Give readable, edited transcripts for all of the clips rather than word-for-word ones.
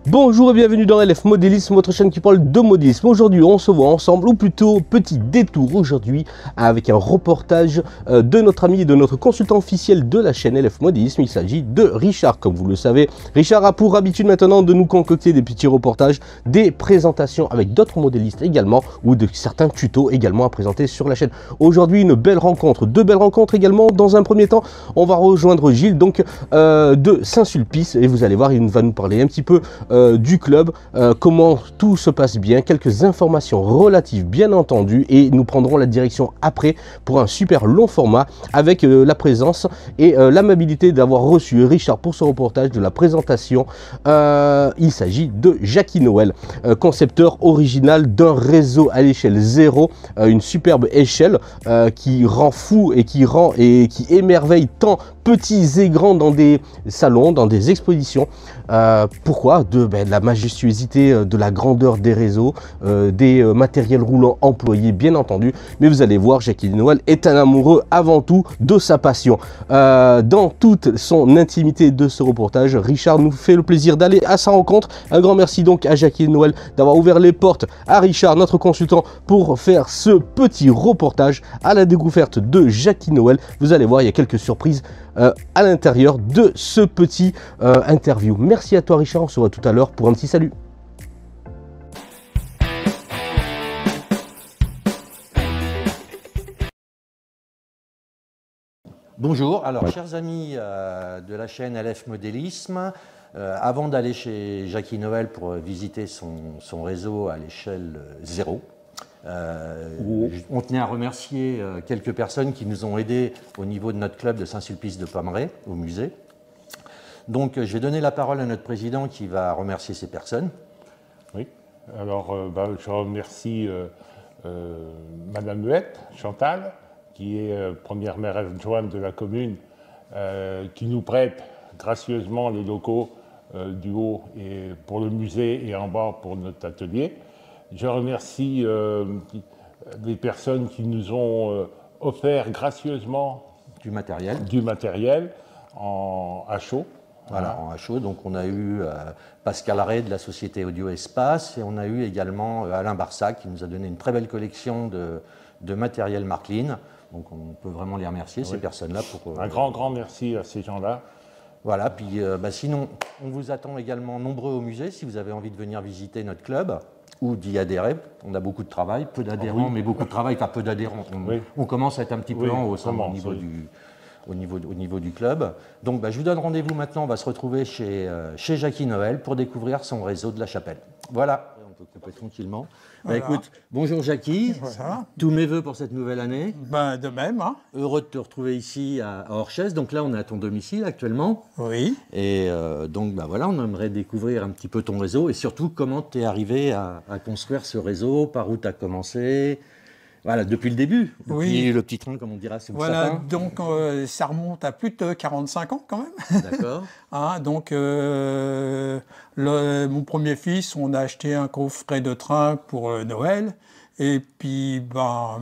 Bonjour et bienvenue dans LF Modélisme, votre chaîne qui parle de modélisme. Aujourd'hui, on se voit ensemble, ou plutôt petit détour aujourd'hui, avec un reportage de notre ami et de notre consultant officiel de la chaîne LF Modélisme. Il s'agit de Richard, comme vous le savez. Richard a pour habitude maintenant de nous concocter des petits reportages, des présentations avec d'autres modélistes également, ou de certains tutos également à présenter sur la chaîne. Aujourd'hui, une belle rencontre, deux belles rencontres également. Dans un premier temps, on va rejoindre Gilles, donc de Saint-Sulpice, et vous allez voir, il va nous parler un petit peu du club, comment tout se passe bien, quelques informations relatives bien entendu, et nous prendrons la direction après pour un super long format avec la présence et l'amabilité d'avoir reçu Richard pour ce reportage de la présentation. Il s'agit de Jackie Noël, concepteur original d'un réseau à l'échelle 0, une superbe échelle qui rend fou et qui émerveille tant petits et grands dans des salons, dans des expositions. Pourquoi? De la majestuosité, de la grandeur des réseaux, des matériels roulants employés bien entendu, mais vous allez voir, Jackie Noël est un amoureux avant tout de sa passion. Dans toute son intimité de ce reportage, Richard nous fait le plaisir d'aller à sa rencontre. Un grand merci donc à Jackie Noël d'avoir ouvert les portes à Richard, notre consultant, pour faire ce petit reportage à la découverte de Jackie Noël. Vous allez voir, il y a quelques surprises à l'intérieur de ce petit interview. Merci à toi Richard, on se voit tout à l'heure pour un petit salut. Bonjour, alors chers amis de la chaîne LF Modélisme, avant d'aller chez Jackie Noël pour visiter son réseau à l'échelle 0, on tenait à remercier quelques personnes qui nous ont aidés au niveau de notre club de Saint-Sulpice de Pommeraye, au musée. Donc je vais donner la parole à notre président qui va remercier ces personnes. Oui, alors je remercie Madame Huette, Chantal, qui est première maire adjointe de la commune, qui nous prête gracieusement les locaux du haut et pour le musée et en bas pour notre atelier. Je remercie les personnes qui nous ont offert gracieusement du matériel à chaud. Voilà, en HO. Donc on a eu Pascal Arré de la société Audio Espace et on a eu également Alain Barsac qui nous a donné une très belle collection de matériel Marklin. Donc on peut vraiment les remercier, ces personnes-là. Un grand merci à ces gens-là. Voilà, puis sinon on vous attend également nombreux au musée si vous avez envie de venir visiter notre club ou d'y adhérer. On a beaucoup de travail, peu d'adhérents, mais beaucoup de travail, enfin peu d'adhérents. On commence à être un petit peu en haut au niveau du club. Donc je vous donne rendez-vous maintenant, on va se retrouver chez Jackie Noël pour découvrir son réseau de la Chapelle. Voilà, on peut couper tranquillement. Voilà. Écoute, bonjour Jackie, tous mes voeux pour cette nouvelle année. De même. Hein. Heureux de te retrouver ici à Orchez, donc là on est à ton domicile actuellement. Oui. Et donc voilà, on aimerait découvrir un petit peu ton réseau et surtout comment tu es arrivé à construire ce réseau, par où tu as commencé. Voilà, depuis le début, depuis le petit train, comme on dira, c'est voilà, sapin. Donc ça remonte à plus de 45 ans quand même. D'accord. Donc mon premier fils, on a acheté un coffret de train pour Noël. Et puis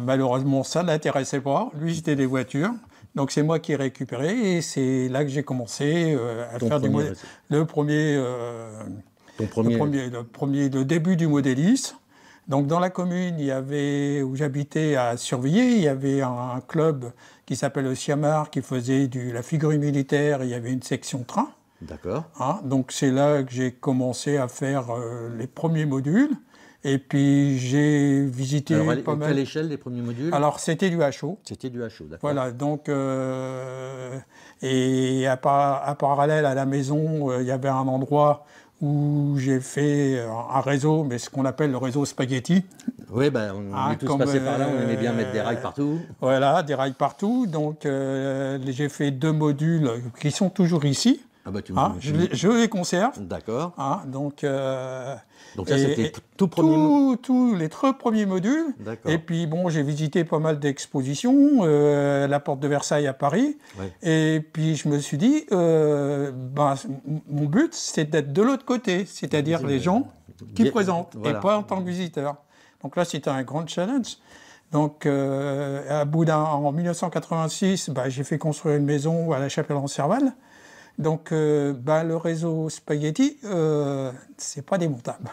malheureusement, ça ne l'intéressait pas. Lui, c'était des voitures. Donc c'est moi qui ai récupéré et c'est là que j'ai commencé à faire le début du modélisme. Donc dans la commune où j'habitais à Surveiller, il y avait un club qui s'appelle le Siamar qui faisait la figurine militaire et il y avait une section train. D'accord. Donc c'est là que j'ai commencé à faire les premiers modules. Et puis j'ai visité pas mal. À quelle échelle les premiers modules? Alors c'était du HO. C'était du HO, d'accord. Voilà, donc et à parallèle à la maison, il y avait un endroit où j'ai fait un réseau, mais ce qu'on appelle le réseau spaghetti. Oui, on est tous passés par là, on aimait bien mettre des rails partout. Voilà, des rails partout. Donc j'ai fait 2 modules qui sont toujours ici. Je les conserve. D'accord. Donc ça, c'était tout premier tous les 3 premiers modules. Et puis j'ai visité pas mal d'expositions, la Porte de Versailles à Paris. Ouais. Et puis je me suis dit, mon but, c'est d'être de l'autre côté, c'est-à-dire les gens qui présentent, et pas en tant que visiteur. Donc là, c'était un grand challenge. Donc en 1986, j'ai fait construire une maison à la Chapelle-en-Serval. Donc, le réseau spaghetti, c'est pas démontable.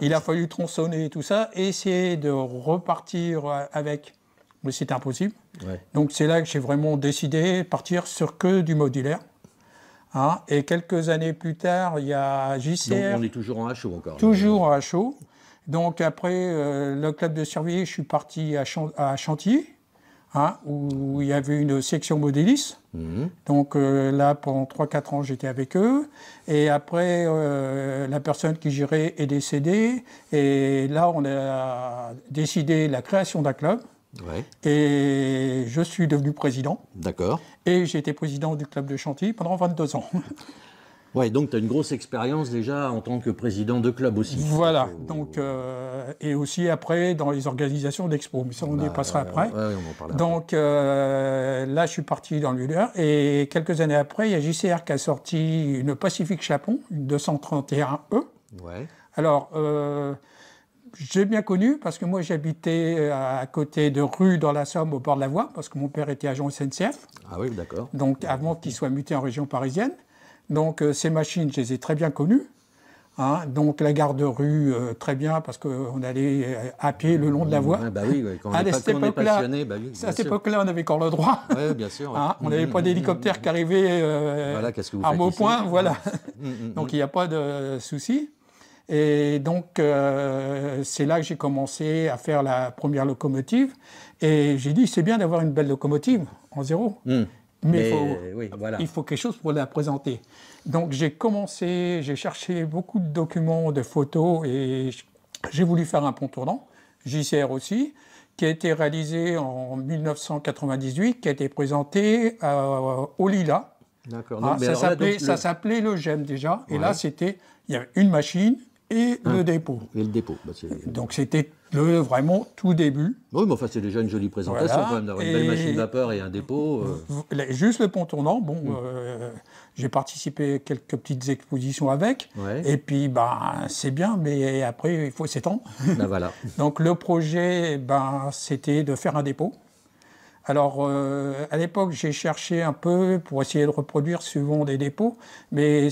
Il a fallu tronçonner tout ça, et essayer de repartir avec, mais c'est impossible. Ouais. Donc, c'est là que j'ai vraiment décidé de partir sur que du modulaire. Hein, et quelques années plus tard, il y a JCR. Donc, on est toujours en HO encore. Toujours en HO. Donc, après le club de surveillé, je suis parti à Chantilly. Hein, où il y avait une section modélis. Donc là, pendant 3-4 ans, j'étais avec eux. Et après, la personne qui gérait est décédée. Et là, on a décidé la création d'un club. Ouais. Et je suis devenu président. D'accord. Et j'ai été président du club de Chantilly pendant 22 ans. Ouais, donc tu as une grosse expérience déjà en tant que président de club aussi. Voilà, donc, et aussi après dans les organisations d'expo, mais ça on y passera après. Ouais, on en parlera donc là je suis parti dans le leader, et quelques années après il y a JCR qui a sorti une Pacific Chapon, une 231E. Ouais. Alors, j'ai bien connu parce que moi j'habitais à côté de Rue dans la Somme au bord de la voie, parce que mon père était agent SNCF. Ah oui, d'accord. Donc avant qu'il soit muté en région parisienne. Donc ces machines, je les ai très bien connues. Hein. Donc la gare de rue, très bien, parce qu'on allait à pied le long de la voie. Bah oui, quand on est passionné, bah oui. À cette époque-là, on avait encore le droit. Oui, bien sûr. Ouais. Hein, on n'avait pas d'hélicoptère qui arrivait à Maupoint, voilà. Donc il n'y a pas de souci. Et donc c'est là que j'ai commencé à faire la première locomotive. Et j'ai dit, c'est bien d'avoir une belle locomotive en zéro. Mais il faut quelque chose pour la présenter. Donc j'ai cherché beaucoup de documents, de photos, et j'ai voulu faire un pont tournant, JCR aussi, qui a été réalisé en 1998, qui a été présenté au Lila. D'accord. Ça s'appelait le GEM déjà, et là il y avait une machine et le dépôt. Et le dépôt. Donc c'était vraiment tout début. Oui, mais enfin c'est déjà une jolie présentation quand même, d'avoir une belle machine vapeur et un dépôt. Juste le pont tournant, j'ai participé à quelques petites expositions avec, et puis c'est bien, mais après il faut s'étendre. Voilà. Donc le projet, c'était de faire un dépôt. Alors, à l'époque, j'ai cherché un peu pour essayer de reproduire suivant des dépôts, mais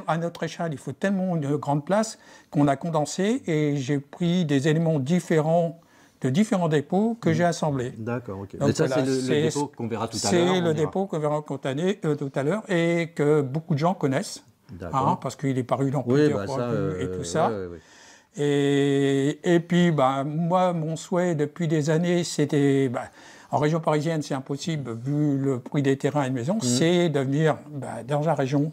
à notre échelle, il faut tellement une grande place qu'on a condensé, et j'ai pris des éléments différents de différents dépôts que j'ai assemblés. D'accord, ok. Donc, ça, c'est le dépôt qu'on verra tout à l'heure. C'est le dépôt qu'on verra tout à l'heure, et que beaucoup de gens connaissent, parce qu'il est paru dans plusieurs revues et tout ça. Et puis, moi, mon souhait depuis des années, c'était, en région parisienne, c'est impossible, vu le prix des terrains et des maisons, c'est de venir dans la région,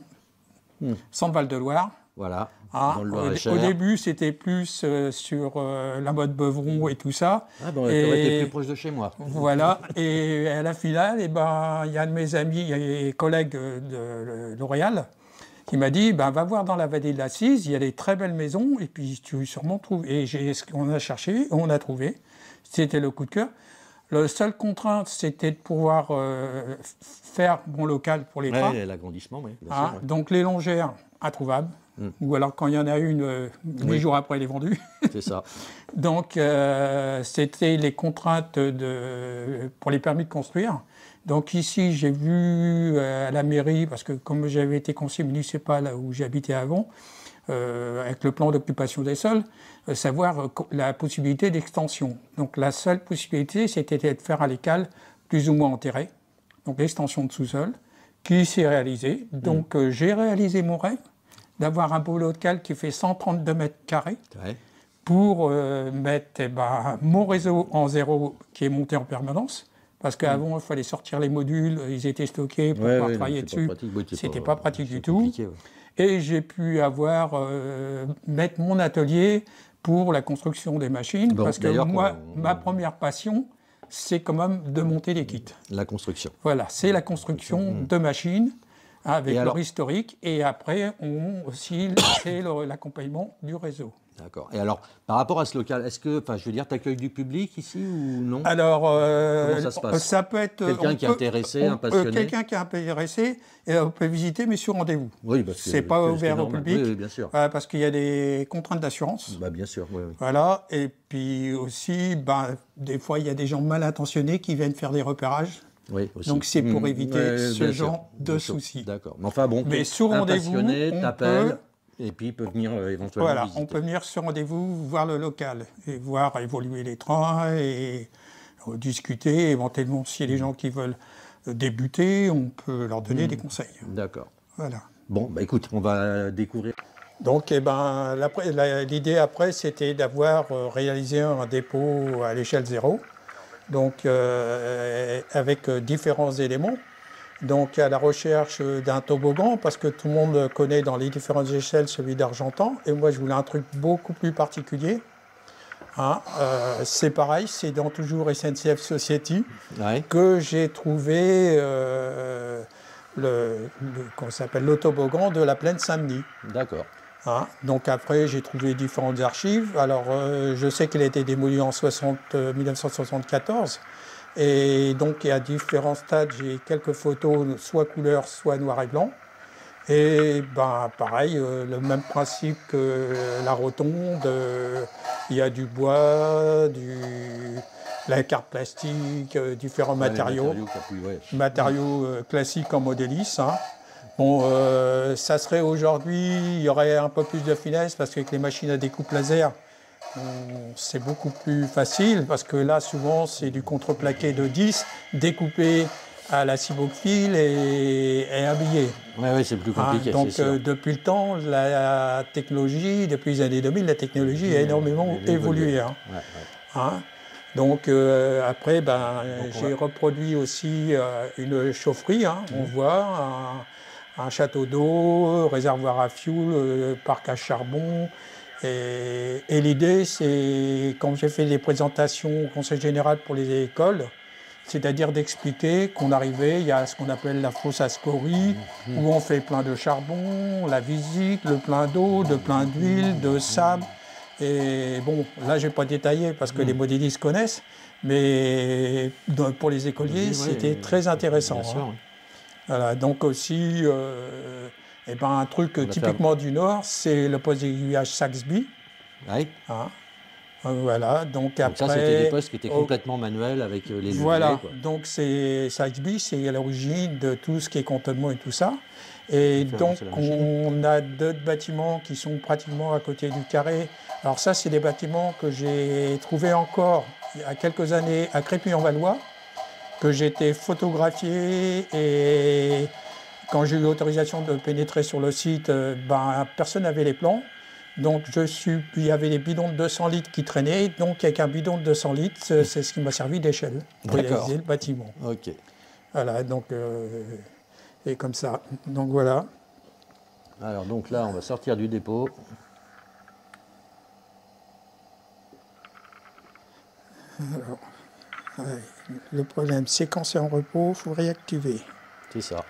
Centre-Val de Loire. Voilà, dans le Loir-et-Cher. Au début, c'était plus sur la mode Beuvron et tout ça. Ah bon, t'aurais été plus proche de chez moi. Voilà, et à la finale, il y a un de mes amis et collègues de L'Oréal qui m'a dit, va voir dans la vallée de la Cise, il y a des très belles maisons, et puis tu sûrement trouves. Et on a cherché, on a trouvé. C'était le coup de cœur. La seule contrainte, c'était de pouvoir faire bon local pour les trains. L'agrandissement, oui. Donc les longères, introuvables. Ou alors quand il y en a une, 8 jours après, elle est vendue. C'est ça. Donc c'était les contraintes pour les permis de construire. Donc ici, j'ai vu à la mairie, parce que comme j'avais été conseiller municipal là où j'habitais avant, avec le plan d'occupation des sols, savoir la possibilité d'extension. Donc la seule possibilité, c'était de faire à l'écale plus ou moins enterré, donc l'extension de sous-sol, qui s'est réalisée. Donc j'ai réalisé mon rêve d'avoir un beau local qui fait 132 mètres carrés pour mettre mon réseau en zéro qui est monté en permanence. Parce qu'avant, il fallait sortir les modules, ils étaient stockés pour pouvoir travailler dessus. C'était pas pratique du tout. Et j'ai pu mettre mon atelier pour la construction des machines. Parce que moi, ma première passion, c'est quand même de monter les kits. La construction. Voilà, c'est la construction de machines avec leur historique. Et après, aussi, c'est l'accompagnement du réseau. D'accord. Et alors, par rapport à ce local, est-ce que, tu accueilles du public ici ou non? Alors, comment ça se passe? Ça peut être quelqu'un qui est intéressé, un passionné. Quelqu'un qui est intéressé, on peut visiter, mais sur rendez-vous. Oui, parce que c'est pas ouvert au public. Oui, bien sûr. Parce qu'il y a des contraintes d'assurance. Bien sûr, oui. Voilà. Et puis aussi, des fois, il y a des gens mal intentionnés qui viennent faire des repérages. Oui, aussi. Donc c'est pour éviter ce genre de soucis. D'accord. Mais enfin bon, mais sur rendez-vous, t'appelles et puis il peut venir éventuellement voilà, visiter. on peut venir sur rendez-vous voir le local et voir évoluer les trains et discuter. Éventuellement, s'il y a des gens qui veulent débuter, on peut leur donner des conseils. D'accord. Voilà. Bon, bah écoute, on va découvrir. Donc, l'idée après, c'était d'avoir réalisé un dépôt à l'échelle 0, donc avec différents éléments. Donc, à la recherche d'un toboggan, parce que tout le monde connaît dans les différentes échelles celui d'Argentan, et moi je voulais un truc beaucoup plus particulier. Hein, c'est pareil, c'est dans toujours SNCF Society que j'ai trouvé qu'on s'appelle le toboggan de la plaine Saint-Denis. D'accord. Hein, donc après, j'ai trouvé différentes archives. Alors, je sais qu'il a été démoli en 1974. Et donc, à différents stades, j'ai quelques photos, soit couleur, soit noir et blanc. Et ben, pareil, le même principe que la rotonde. Il y a du bois, la carte plastique, différents matériaux. Matériaux classiques en modélis. Hein. Bon, ça serait aujourd'hui, il y aurait un peu plus de finesse parce qu'avec les machines à découpe laser, c'est beaucoup plus facile parce que là, souvent, c'est du contreplaqué de 10 découpé à la cibophile et habillé. Oui, c'est plus compliqué. Donc, depuis le temps, la technologie, depuis les années 2000, la technologie a énormément évolué. Hein. Hein. Donc, après, j'ai reproduit aussi une chaufferie. Hein. On voit un château d'eau, réservoir à fioul, parc à charbon. Et l'idée, c'est, quand j'ai fait des présentations au Conseil général pour les écoles, c'est-à-dire d'expliquer qu'on arrivait, il y a ce qu'on appelle la fosse à scorie, où on fait plein de charbon, la visite, le plein d'eau, de plein d'huile, de sable. Et bon, là, je n'ai pas détaillé parce que les modélistes connaissent, mais pour les écoliers, c'était très intéressant. Bien sûr, voilà, donc aussi, un truc typiquement du Nord, c'est le poste d'aiguillage Saxby. Oui. Hein. Voilà, donc après... ça, c'était des postes qui étaient complètement manuels avec les leviers. Voilà, donc Saxby, c'est à l'origine de tout ce qui est cantonnement et tout ça. Et donc, on a d'autres bâtiments qui sont pratiquement à côté du carré. Alors ça, c'est des bâtiments que j'ai trouvés encore il y a quelques années à Crépy-en-Valois, que j'ai été photographié, et quand j'ai eu l'autorisation de pénétrer sur le site, personne n'avait les plans. Donc il y avait des bidons de 200 litres qui traînaient, donc avec un bidon de 200 litres, c'est ce qui m'a servi d'échelle pour réaliser le bâtiment. Ok. Voilà, donc, et comme ça. Donc voilà. Alors donc là, on va sortir du dépôt. Alors, le problème, c'est quand c'est en repos, il faut réactiver. C'est ça.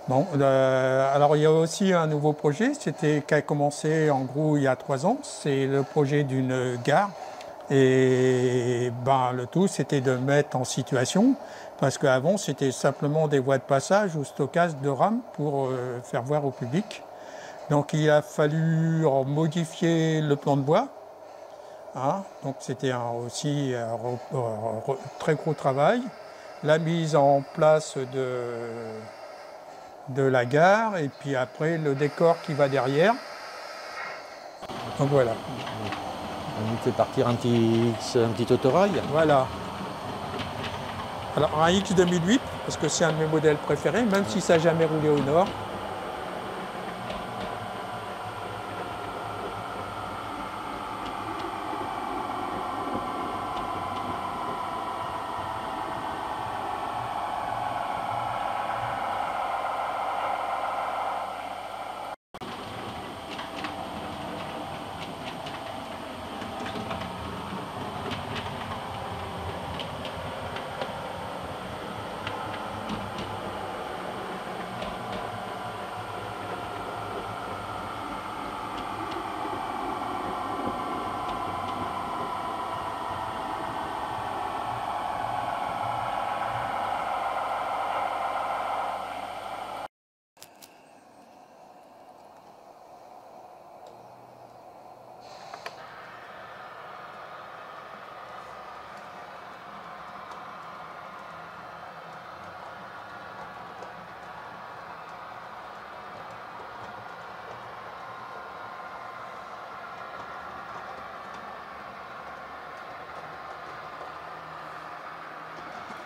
Bon, alors il y a aussi un nouveau projet, qui a commencé en gros il y a 3 ans, c'est le projet d'une gare. Et ben, le tout, c'était de mettre en situation, parce qu'avant, c'était simplement des voies de passage ou stockage de rames pour faire voir au public. Donc il a fallu modifier le plan de voie. Hein, donc c'était aussi un très gros travail. La mise en place de la gare et puis après le décor qui va derrière. Donc voilà. On nous fait partir un petit autorail. Voilà. Alors un X 2008, parce que c'est un de mes modèles préférés, même si ça n'a jamais roulé au nord.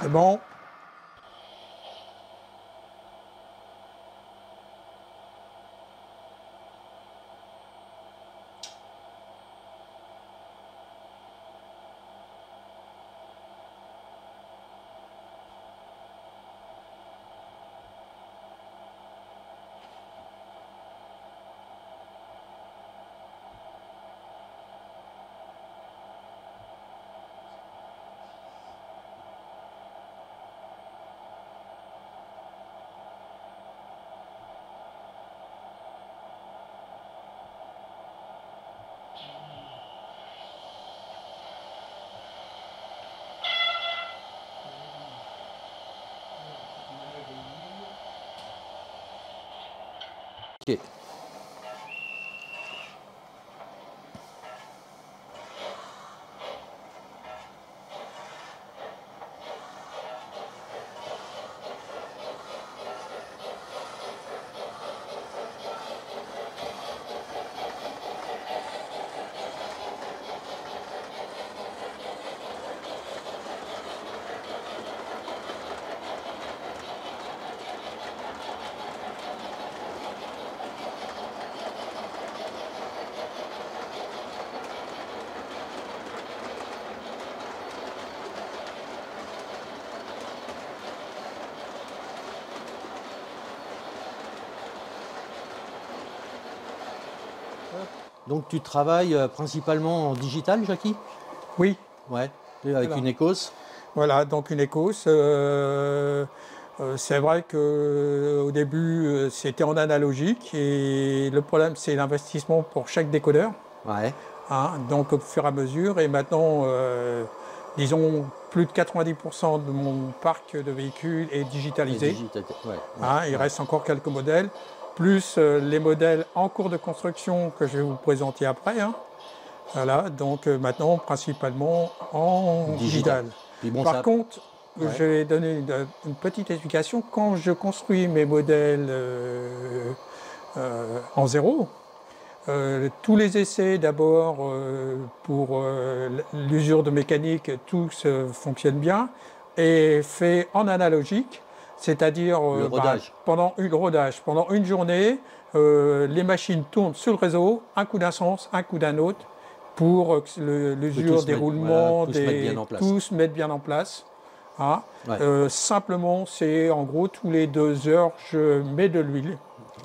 C'est bon. Ok. Donc tu travailles principalement en digital, Jackie? Oui. Ouais, et avec une Ecos. Voilà, donc une Ecos. C'est vrai qu'au début, c'était en analogique et le problème, c'est l'investissement pour chaque décodeur. Ouais. Hein, donc au fur et à mesure, et maintenant, disons, plus de 90% de mon parc de véhicules est digitalisé. Hein, il reste encore quelques modèles, plus les modèles en cours de construction que je vais vous présenter après. Hein. Voilà, donc maintenant, principalement en digital. Bon, Par contre, je vais donner une petite explication. Quand je construis mes modèles en zéro, tous les essais d'abord pour l'usure de mécanique, tout fonctionne bien, est fait en analogique, c'est-à-dire pendant une journée, les machines tournent sur le réseau, un coup d'un sens, un coup d'un autre, pour l'usure des roulements, tout se mette bien en place. Hein. Simplement, c'est en gros tous les 2 heures, je mets de l'huile.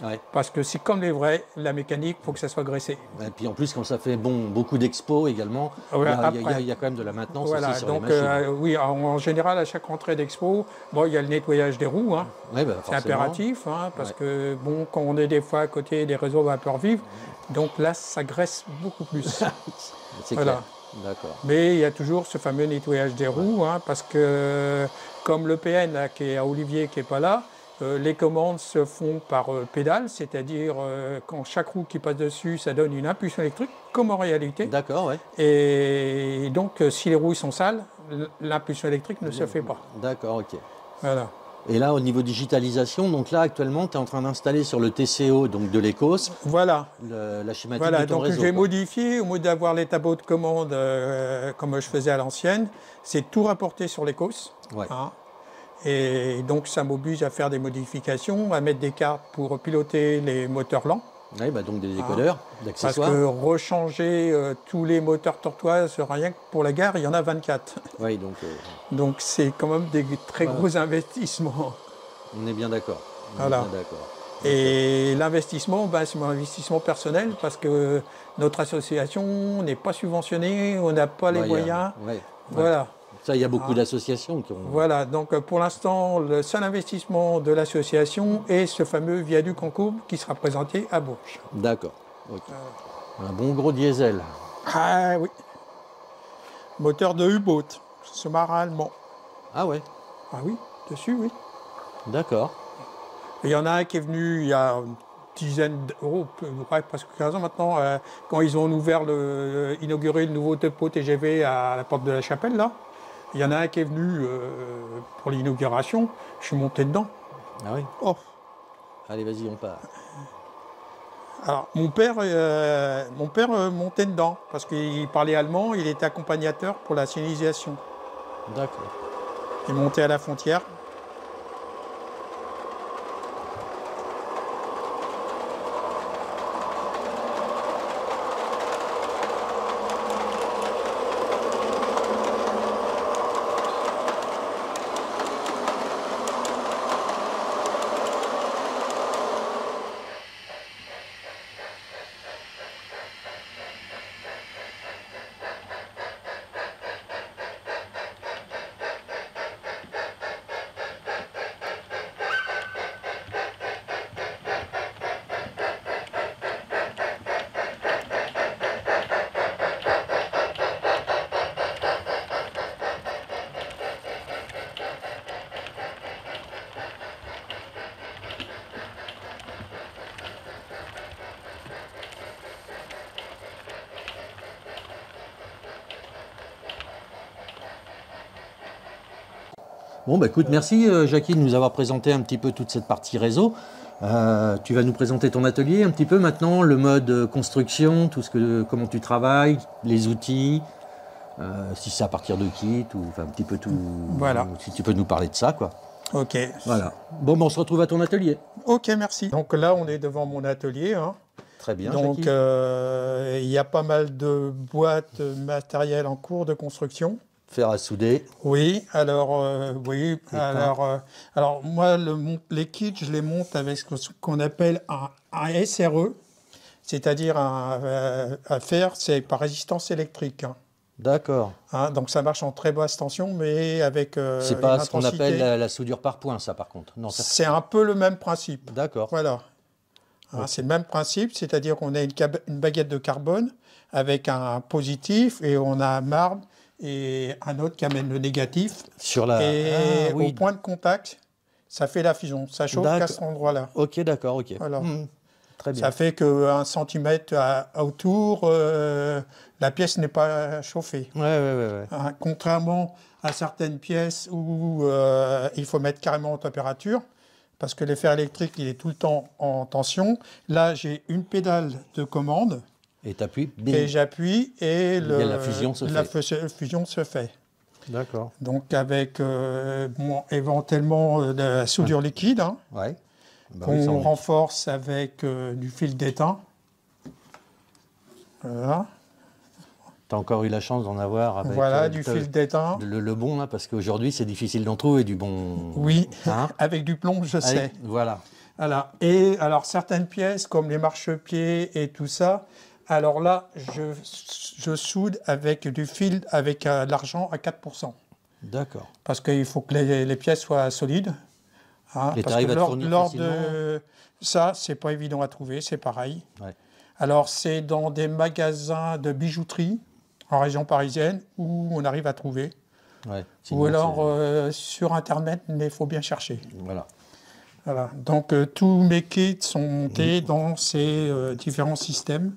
Ouais. Parce que c'est comme les vrais, la mécanique, il faut que ça soit graissé. Et puis en plus, quand ça fait beaucoup d'expos également, Ouais, il y a quand même de la maintenance voilà, aussi sur donc, les machines. oui, en général, à chaque rentrée d'expo, bon, il y a le nettoyage des roues, hein. Ouais, bah, C'est forcément. impératif, hein, parce que bon, quand on est des fois à côté des réseaux vapeur vive, donc là, ça graisse beaucoup plus. C'est Voilà. clair. D'accord. Mais il y a toujours ce fameux nettoyage des roues, hein, parce que comme le PN là, qui est à Olivier qui n'est pas là, les commandes se font par pédale, c'est-à-dire quand chaque roue qui passe dessus, ça donne une impulsion électrique, comme en réalité. D'accord, ouais. Et donc, si les roues sont sales, l'impulsion électrique ne se fait pas. D'accord, ok. Voilà. Et là, au niveau digitalisation, donc là, actuellement, tu es en train d'installer sur le TCO donc de l'ECOS Voilà. la schématique Voilà, de ton donc réseau. j'ai quoi. modifié, au lieu d'avoir les tableaux de commande comme je faisais à l'ancienne, c'est tout rapporté sur l'ECOS. Ouais. Hein. Et donc ça m'oblige à faire des modifications, à mettre des cartes pour piloter les moteurs lents. Ouais, bah donc des décodeurs, Parce d'accessoires. que rechanger tous les moteurs tortoises, rien que pour la gare, il y en a 24. Oui, donc Donc c'est quand même des très Voilà. gros investissements. on est bien d'accord. On est Voilà. bien d'accord. Et l'investissement, ben, c'est mon investissement personnel parce que notre association n'est pas subventionnée, on n'a pas les Ouais, moyens. ouais. Voilà. Ça, il y a beaucoup d'associations qui ont. Voilà, donc pour l'instant, le seul investissement de l'association est ce fameux viaduc en courbe qui sera présenté à Bourges. D'accord. Ok. Un bon gros diesel. Ah oui. Moteur de U-boat, sous-marin allemand. Ah ouais. Ah oui, dessus, oui. D'accord. Et il y en a un qui est venu il y a une dizaine d'euros, presque 15 ans maintenant, quand ils ont inauguré le nouveau dépôt TGV à la porte de la Chapelle, là. Il y en a un qui est venu pour l'inauguration, je suis monté dedans. Ah oui. Oh. Allez, vas-y, on part. Alors, mon père montait dedans, parce qu'il parlait allemand, il était accompagnateur pour la signalisation. D'accord. Il montait à la frontière. Bon, bah écoute, merci Jackie de nous avoir présenté un petit peu toute cette partie réseau. Tu vas nous présenter ton atelier un petit peu maintenant, le mode construction, comment tu travailles, les outils, si c'est à partir de kit ou enfin un petit peu tout. Voilà. Si tu peux nous parler de ça, quoi. Ok. Voilà. Bon, on se retrouve à ton atelier. Ok, merci. Donc là, on est devant mon atelier. Hein. Très bien. Donc, Jackie. il y a pas mal de boîtes matériel en cours de construction. Fer à souder. Oui, alors, oui, alors moi, les kits, je les monte avec ce qu'on appelle un SRE, c'est-à-dire un fer, c'est par résistance électrique. Hein. D'accord. Hein, donc ça marche en très basse tension, mais avec C'est pas une ce qu'on intensité. appelle la soudure par point, ça, par contre. Non, ça... C'est un peu le même principe. D'accord. Voilà. Hein, c'est le même principe, c'est-à-dire qu'on a une baguette de carbone avec un positif et on a un marbre et un autre qui amène le négatif. Sur la... Et oui. au point de contact, ça fait la fusion. Ça chauffe qu'à cet endroit-là. Ok, d'accord, ok. Voilà. Très bien. Ça fait qu'un centimètre autour, la pièce n'est pas chauffée. Ouais. Hein, contrairement à certaines pièces où il faut mettre carrément en température, parce que le fer électrique, il est tout le temps en tension. Là, j'ai une pédale de commande. Et tu appuies, Et j'appuie et la fusion se fait. D'accord. Donc avec éventuellement de la soudure liquide, hein, Ouais. Bah qu'on renforce avec du fil d'étain. Voilà. Tu as encore eu la chance d'en avoir avec Voilà, du fil d'étain. le bon, là, parce qu'aujourd'hui, c'est difficile d'en trouver du bon. Oui, Hein avec du plomb, je sais. Voilà. Voilà. Et alors, certaines pièces, comme les marchepieds et tout ça, alors là, je soude avec du fil, avec de l'argent à 4%. D'accord. Parce qu'il faut que les pièces soient solides. Hein, et tu parce arrives que à te fournir facilement ça, c'est pas évident à trouver, c'est pareil. Ouais. Alors, c'est dans des magasins de bijouterie en région parisienne où on arrive à trouver. Ouais, ou alors sur Internet, mais il faut bien chercher. Voilà. Voilà. Donc, tous mes kits sont montés dans ces différents systèmes.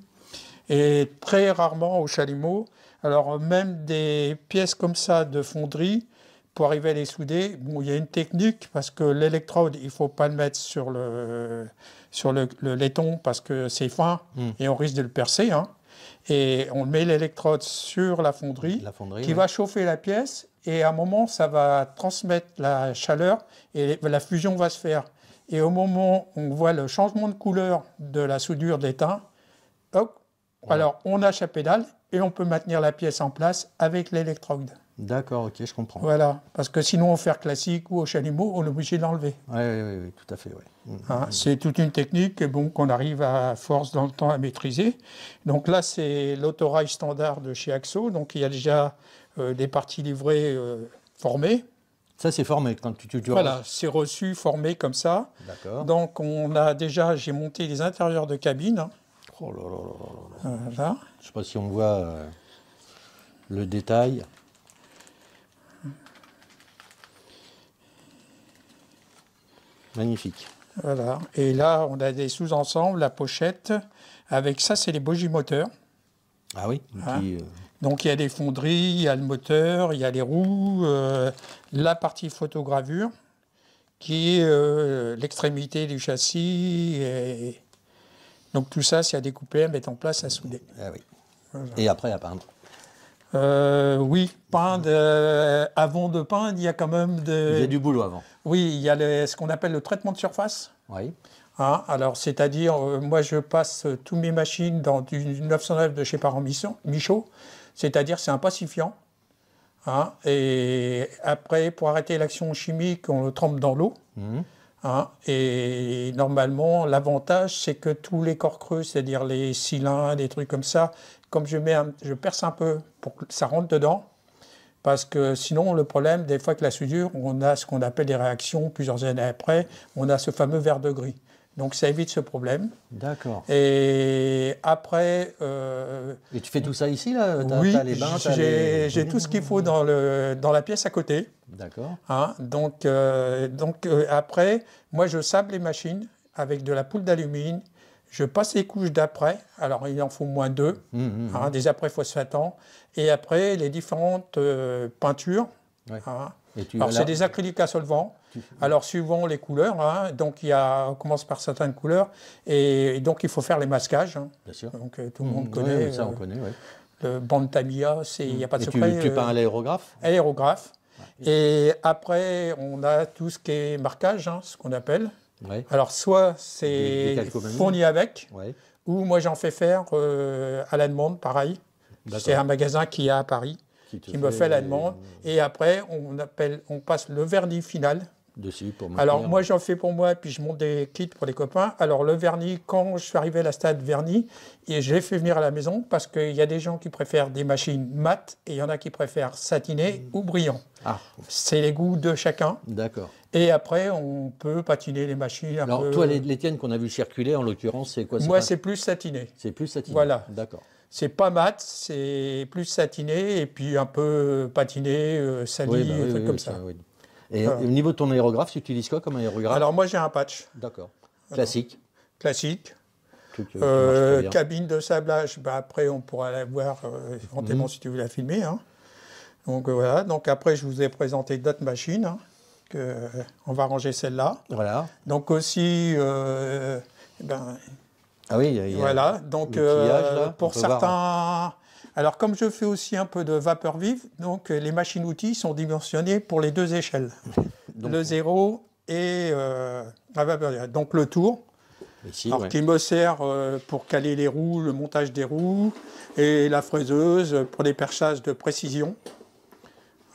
Et très rarement au chalumeau, alors même des pièces comme ça de fonderie, pour arriver à les souder, bon, il y a une technique parce que l'électrode, il ne faut pas le mettre sur le laiton parce que c'est fin et on risque de le percer. Hein. Et on met l'électrode sur la fonderie qui va chauffer la pièce et à un moment, ça va transmettre la chaleur et la fusion va se faire. Et au moment où on voit le changement de couleur de la soudure d'étain, hop, alors on lâche la pédale et on peut maintenir la pièce en place avec l'électrode. D'accord, ok, je comprends. Voilà, parce que sinon au fer classique ou au chalumeau, on est obligé de l'enlever. Oui, tout à fait. Ouais. Hein, c'est toute une technique bon, qu'on arrive à force dans le temps à maîtriser. Donc là, c'est l'autorail standard de chez Axo, donc il y a déjà des parties livrées formées. Ça, c'est formé quand tu Voilà, c'est reçu, formé comme ça. D'accord. Donc on a déjà, j'ai monté les intérieurs de cabine. Hein. Oh là là là là là. Voilà. Je ne sais pas si on voit le détail. Magnifique. Voilà. Et là, on a des sous-ensembles, la pochette. Avec ça, c'est les bogies moteurs. Ah oui. Hein. Donc, il y a des fonderies, il y a le moteur, il y a les roues, la partie photogravure, qui est l'extrémité du châssis. Et... Donc, tout ça, c'est à découper, à mettre en place, à souder. Ah oui. Voilà. Et après, à peindre. Oui, peindre. Avant de peindre, il y a quand même Il y a du boulot avant. Oui, il y a ce qu'on appelle le traitement de surface. Oui. Hein, alors, c'est-à-dire, moi, je passe tous mes machines dans du 909 de chez Parent Michaud. C'est-à-dire, c'est un pacifiant. Hein, et après, pour arrêter l'action chimique, on le trempe dans l'eau. Hein, et normalement, l'avantage, c'est que tous les corps creux, c'est-à-dire les cylindres, des trucs comme ça, comme je perce un peu pour que ça rentre dedans, parce que sinon, le problème, des fois que la soudure, on a ce qu'on appelle des réactions, plusieurs années après, on a ce fameux verre de gris. Donc ça évite ce problème. D'accord. Et après... Et tu fais tout ça ici, là? Oui, j'ai tout ce qu'il faut dans la pièce à côté. D'accord. Hein, donc après, moi je sable les machines avec de la poudre d'alumine. Je passe les couches d'après, alors il en faut moins 2, des après phosphatants, et après les différentes peintures. Ouais. Hein. Alors c'est des acryliques à solvant, alors suivant les couleurs, hein, donc on commence par certaines couleurs, et donc il faut faire les masquages. Hein. Bien sûr. Donc tout le monde connaît. Oui, ça on connaît, oui. Le Bantamia, il n'y a pas de secret. Tu peins à l'aérographe? À l'aérographe. Ouais. Et après, on a tout ce qui est marquage, hein, ce qu'on appelle. Ouais. Alors, soit c'est fourni avec, ou moi j'en fais faire à la demande, pareil. C'est un magasin qui est à Paris, qui me fait la demande. Et après, on passe le vernis final. Dessus pour alors, moi j'en fais pour moi, puis je monte des kits pour les copains. Alors, le vernis, quand je suis arrivé à la stade vernis, et je l'ai fait venir à la maison parce qu'il y a des gens qui préfèrent des machines mates et il y en a qui préfèrent satiné ou brillant. Ah. C'est les goûts de chacun. D'accord. Et après, on peut patiner les machines un peu. Alors, toi, les tiennes qu'on a vu circuler, en l'occurrence, c'est quoi? Moi, c'est plus satiné. C'est plus satiné. Voilà. D'accord. C'est pas mat, c'est plus satiné et puis un peu patiné, sali, des trucs comme ça. Oui. Et au niveau de ton aérographe, tu utilises quoi comme aérographe? Alors moi j'ai un patch. D'accord. Classique. Classique. Cabine de sablage, après on pourra la voir éventuellement si tu veux la filmer. Hein. Donc voilà, donc après je vous ai présenté d'autres machines. Hein, on va ranger celle-là. Voilà. Donc aussi, ah oui, il y a voilà, donc pour certains... Alors, comme je fais aussi un peu de vapeur vive, donc les machines-outils sont dimensionnées pour les deux échelles. Donc, le 0 et la vapeur vive. Donc, le tour, ici, qui me sert pour caler les roues, le montage des roues, et la fraiseuse pour les perçages de précision.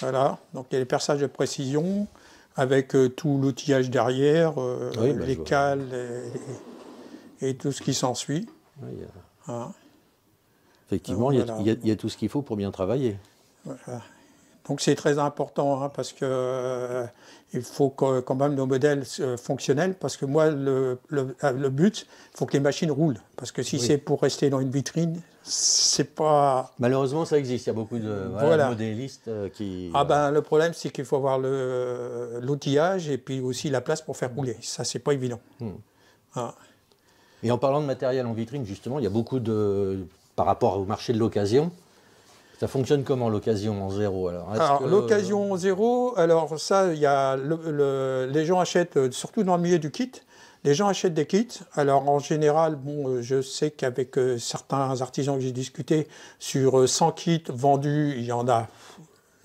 Voilà, donc il y a les perçages de précision. avec tout l'outillage derrière, les vois. cales et tout ce qui s'ensuit. Oui, Hein. effectivement, Voilà. il y a tout ce qu'il faut pour bien travailler. Voilà. Donc c'est très important hein, parce que il faut quand même nos modèles fonctionnels parce que moi le but, il faut que les machines roulent parce que si c'est pour rester dans une vitrine, c'est pas. Malheureusement, ça existe. Il y a beaucoup de Voilà. modélistes qui. Ah ben le problème c'est qu'il faut avoir l'outillage et puis aussi la place pour faire rouler. Ça c'est pas évident. Ah. Et en parlant de matériel en vitrine, justement, il y a beaucoup de par rapport au marché de l'occasion. Ça fonctionne comment l'occasion en zéro alors, l'occasion zéro, alors ça, il y a les gens achètent, surtout dans le milieu du kit, les gens achètent des kits. Alors en général, bon, je sais qu'avec certains artisans que j'ai discuté, sur 100 kits vendus, il y en a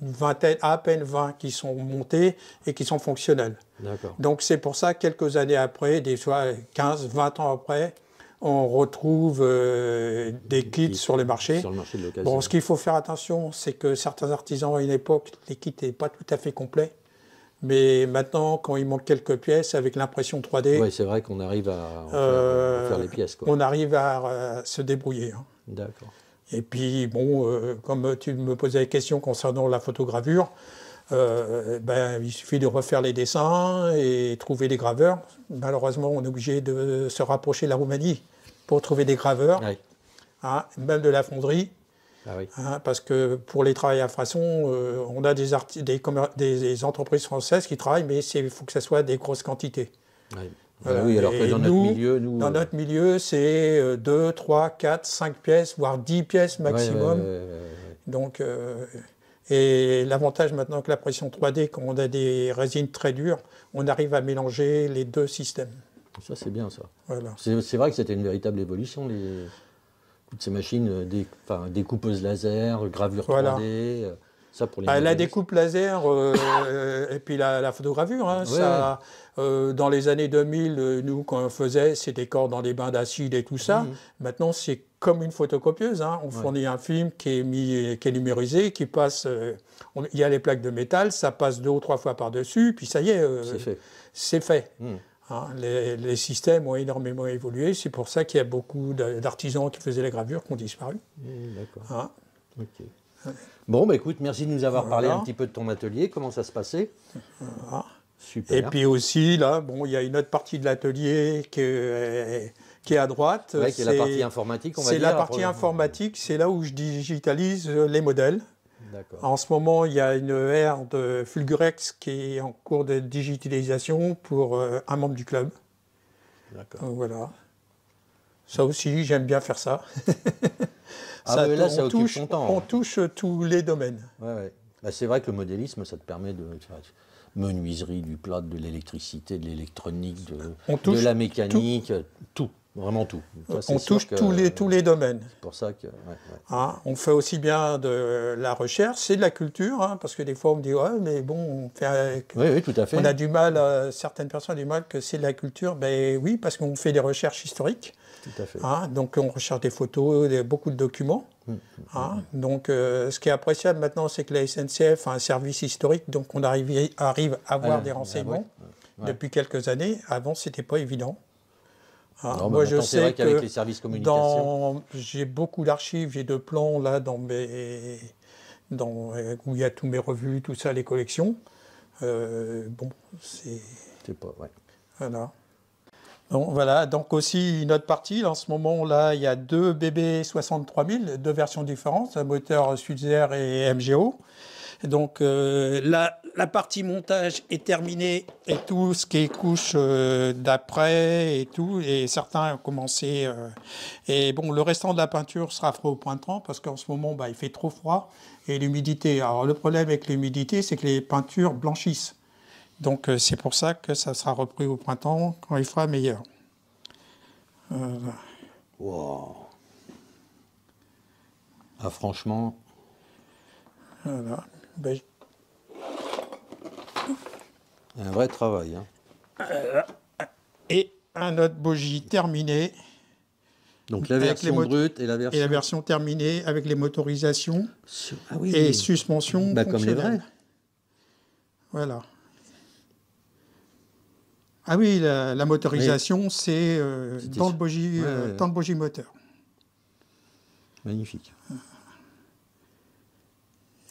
une vingtaine, à peine 20 qui sont montés et qui sont fonctionnels. D'accord. Donc c'est pour ça, quelques années après, des fois 15, 20 ans après, on retrouve des kits sur les marchés. Sur le marché de l'occasion. Bon, ce qu'il faut faire attention, c'est que certains artisans à une époque, les kits n'étaient pas tout à fait complets. Mais maintenant, quand il manque quelques pièces, avec l'impression 3D, oui, c'est vrai qu'on arrive à faire les pièces. Quoi. On arrive à se débrouiller. Hein. D'accord. Et puis, bon, comme tu me posais la question concernant la photogravure, il suffit de refaire les dessins et trouver des graveurs. Malheureusement, on est obligé de se rapprocher de la Roumanie pour trouver des graveurs, Oui. hein, même de la fonderie. Ah oui. Hein, parce que pour les travails à façon, on a des entreprises françaises qui travaillent, mais il faut que ce soit des grosses quantités. Oui. Voilà. Oui, alors que dans notre milieu, c'est 2, 3, 4, 5 pièces, voire 10 pièces maximum. Ouais. Donc, et l'avantage maintenant que la pression 3D, quand on a des résines très dures, on arrive à mélanger les deux systèmes. Ça, c'est bien, ça. Voilà. C'est vrai que c'était une véritable évolution, toutes ces machines, découpeuses laser, gravure 3D, ça pour les la découpe laser et puis la photogravure, hein, ça, dans les années 2000, nous, quand on faisait, c'était corps dans des bains d'acide et tout ça. Maintenant, c'est comme une photocopieuse. Hein. On fournit un film qui est numérisé, qui passe. Il y a les plaques de métal, ça passe 2 ou 3 fois par-dessus, puis ça y est, c'est fait. Hein, les systèmes ont énormément évolué. C'est pour ça qu'il y a beaucoup d'artisans qui faisaient les gravures qui ont disparu. D'accord. Hein. Ok. Bon, écoute, merci de nous avoir parlé un petit peu de ton atelier, comment ça se passait. Super. Et puis aussi, là, bon, il y a une autre partie de l'atelier qui est à droite. Ouais, qui est la partie informatique, on va dire. C'est la partie informatique, c'est là où je digitalise les modèles. D'accord. En ce moment, il y a une ère de Fulgurex qui est en cours de digitalisation pour un membre du club. D'accord. Voilà. Ça aussi, j'aime bien faire ça. Ça occupe ton temps. On touche tous les domaines. Ouais. Bah, c'est vrai que le modélisme, ça te permet de menuiserie, du plâtre, de l'électricité, de l'électronique, de la mécanique, tout. Vraiment tout. On touche tous les domaines. C'est pour ça que... Hein, on fait aussi bien de la recherche, c'est de la culture, hein, parce que des fois on me dit ouais, mais bon, on fait. Oui, tout à fait. On a du mal, certaines personnes ont du mal que c'est de la culture. Ben oui, parce qu'on fait des recherches historiques. Tout à fait. Hein, donc on recherche des photos, beaucoup de documents. Hein, donc ce qui est appréciable maintenant, c'est que la SNCF a un service historique, donc on arrive à avoir des renseignements depuis quelques années. Avant, c'était pas évident. Non, moi, je sais qu'avec les services communication, j'ai beaucoup d'archives, j'ai de plans là où il y a tous mes revues, tout ça, les collections. Bon, c'est pas. Ouais. Voilà. Bon, voilà. Donc aussi une autre partie. En ce moment là, il y a 2 BB 63000, 2 versions différentes, un moteur Sulzer et MGO. Donc la partie montage est terminée et tout ce qui est couche d'après et tout, et certains ont commencé. Et bon, le restant de la peinture sera fait au printemps parce qu'en ce moment, il fait trop froid et l'humidité. Alors le problème avec l'humidité, c'est que les peintures blanchissent. Donc c'est pour ça que ça sera repris au printemps quand il fera meilleur. Wow. Ah, franchement. Voilà. Un vrai travail. Hein. Et un autre bougie terminé. Donc la version brute et la version... Et la version terminée avec les motorisations et suspensions comme les vrais. Voilà. Ah oui, la motorisation, c'est dans le bogie moteur. Magnifique.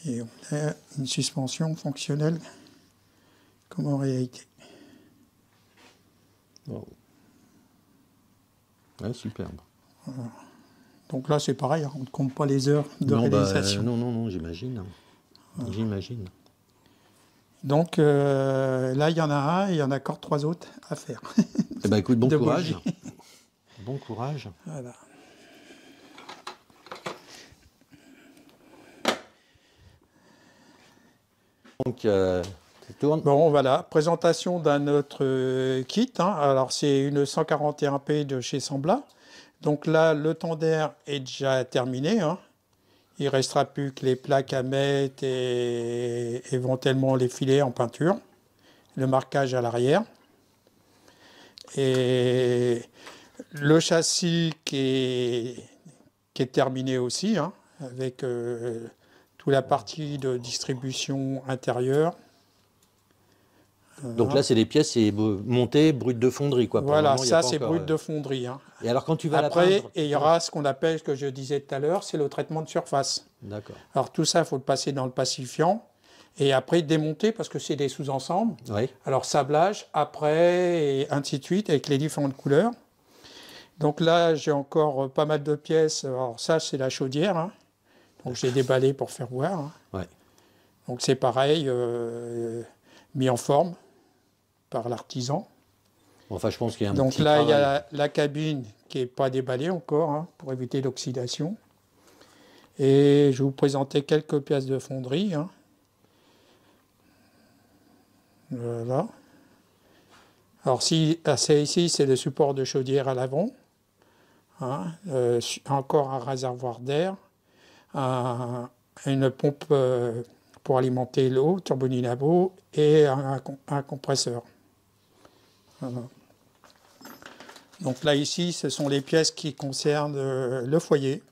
Et on a une suspension fonctionnelle comme en réalité. Wow. Ouais, superbe. Voilà. Donc là, c'est pareil, on ne compte pas les heures de réalisation. Non, j'imagine. Voilà. J'imagine. Donc là, il y en a un et il y en a encore 3 autres à faire. Eh ben, écoute, bon courage. Bon courage. Voilà. Donc, tu tournes. Bon, voilà, présentation d'un autre kit. Hein. Alors, c'est une 141P de chez Sembla. Donc là, le tender est déjà terminé. Hein. Il ne restera plus que les plaques à mettre et éventuellement les filets en peinture. Le marquage à l'arrière. Et le châssis qui est terminé aussi, hein, avec toute la partie de distribution intérieure. Donc là, c'est les pièces montées brutes de fonderie, quoi. Voilà, ça c'est brut de fonderie. Hein. Et alors, quand tu vas après, la peindre, il y aura ce qu'on appelle, que je disais tout à l'heure, c'est le traitement de surface. D'accord. Alors tout ça, il faut le passer dans le pacifiant. Et après, démonter, parce que c'est des sous-ensembles. Oui. Alors sablage, après, et ainsi de suite, avec les différentes couleurs. Donc là, j'ai encore pas mal de pièces. Alors ça, c'est la chaudière. Hein. Donc j'ai déballé pour faire voir. Hein. Ouais. Donc c'est pareil, mis en forme par l'artisan. Enfin, je pense qu'il y a un Donc petit là, travail. il y a la cabine qui n'est pas déballée encore, hein, pour éviter l'oxydation. Et je vais vous présenter quelques pièces de fonderie. Hein. Voilà. Alors ici, c'est le support de chaudière à l'avant. Hein, encore un réservoir d'air. Une pompe pour alimenter l'eau, turbodynamo, et un compresseur. Voilà. Donc là, ici, ce sont les pièces qui concernent le foyer.